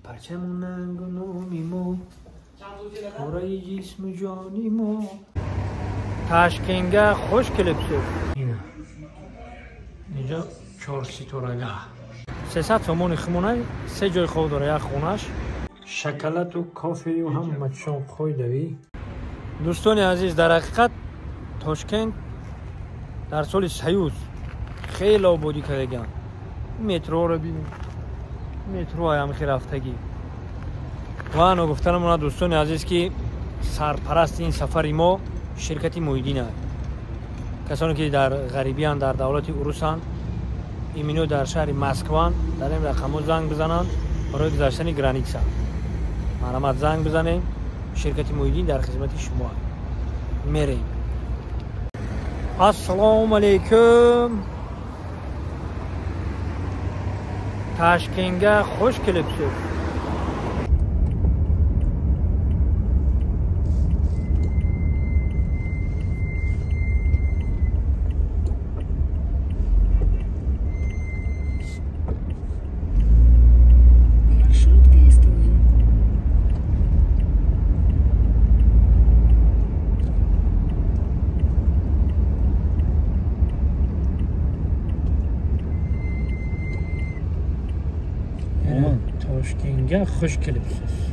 پرچمون ننگ و نامیمو پاره جسم جانیمو تاشکنگه خوش کلپسه اینه اینجا 4 ستارگه 300 سومون خمونه 3 جای خواب داره یک خونش شکلات و کافی و هم مچون خوی دوی دوستان عزیز در حقیقت تاشکند در سال سیوز خیلی آبادی کردگان مترو رو ببین مترو هم خیلی رفتگی و انا گفتنم اونا دوستان عزیز که سرپرست این سفر ما شرکت محیدین است کسانی که در غریبی در دولت روسان ایمینو در شهر مسکو در این رقم زنگ بزنند برای گذشتن گرانیتسا معلومات زنگ بزنیم شرکت محیدین در خدمت شما میریم السلام علیکم تاشکنگه خوش کلپسه تاشکنگه خوش کلپسه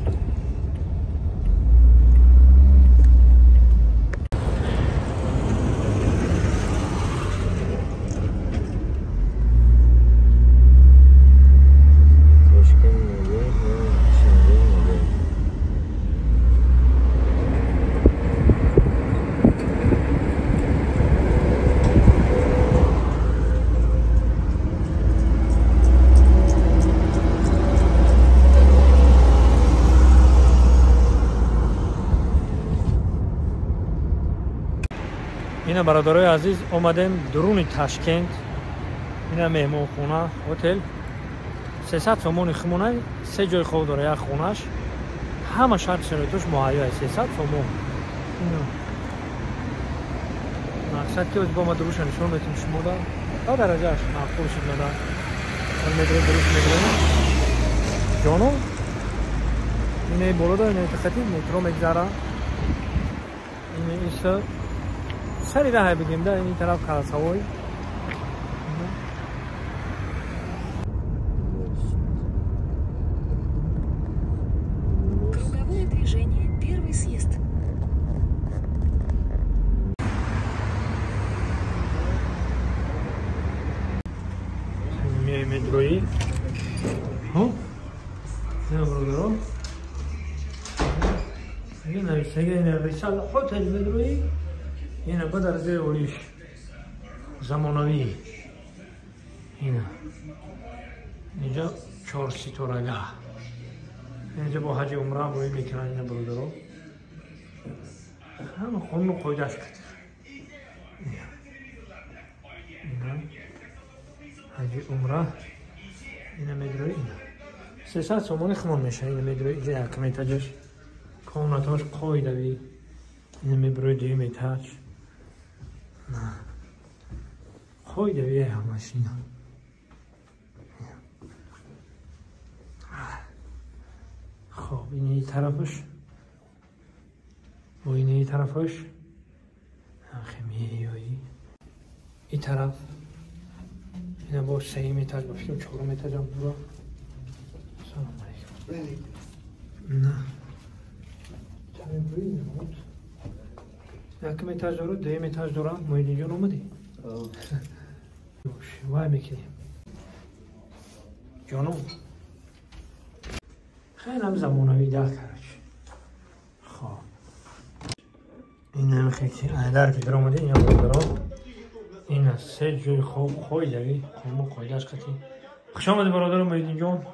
اینا برادرای عزیز اومدیم درون تاشکند اینا مهمون خونه هتل 300 سومون خمونه 3 جای خواب داره یک خونش همه شرط شرایطش مهیا 300 سومون مقصد که با ما دروش نشون بدیم شما دا درجهش معقول شد ندا مترو دروش میگیریم جانو اینه بالا دا اینه تخطی مترو میگذاره اینه ایسا سری راه بگیم در این طرف کارسوای Круговое движение, первый съезд. مترویی ها نه برادرها این نویسنده این رسال هتل مترویی اینا با درجه اولیش زمانوی اینا اینجا 4 ستارگه اینجا با حج عمره روی میکنن اینا برادرها همه خونو قویدش کرد اینا حج عمره اینا مدروی اینا 300 سومون خمون میشه اینا مدروی اینجا یکم ایتاجش کامناتاش قویدوی اینا مدروی دیگه میتاج نه خوی دویه همش اینا خب این طرفش و این طرفش خمیه‌ای این طرف اینا با 3 متر با 4 متر هم برو سلام علیکم نه چند بری نمود یک متر داره 2 متر داره محیدین جان اومدی؟ وای میکنیم جانو خیلی هم زمانوی در کرد خب این هم خیلی در که در اومده این هم داره این 3 جای خوب خوی دوی خونمو قایدش کتی خوش آمده برادر محیدین جان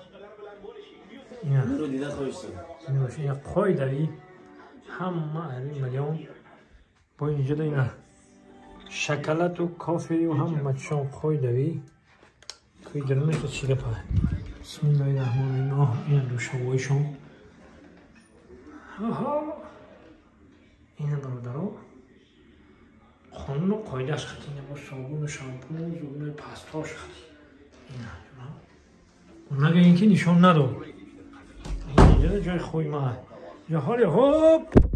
این رو دیده خوشتم این خوی دوی همه علی ملیون با اینجا دا اینا شکلات و کافی و هم مچون خوی دوی که درمش رو چیده پای بسم الله الرحمن الرحیم این رو شوایشون این برادرها خانون رو قایدش خطی اینه با صابون و شامپون و زبون پستاش خطی اینا نگه اینکه نشون ندار اینجا جای خوی ما. یا حالی هوپ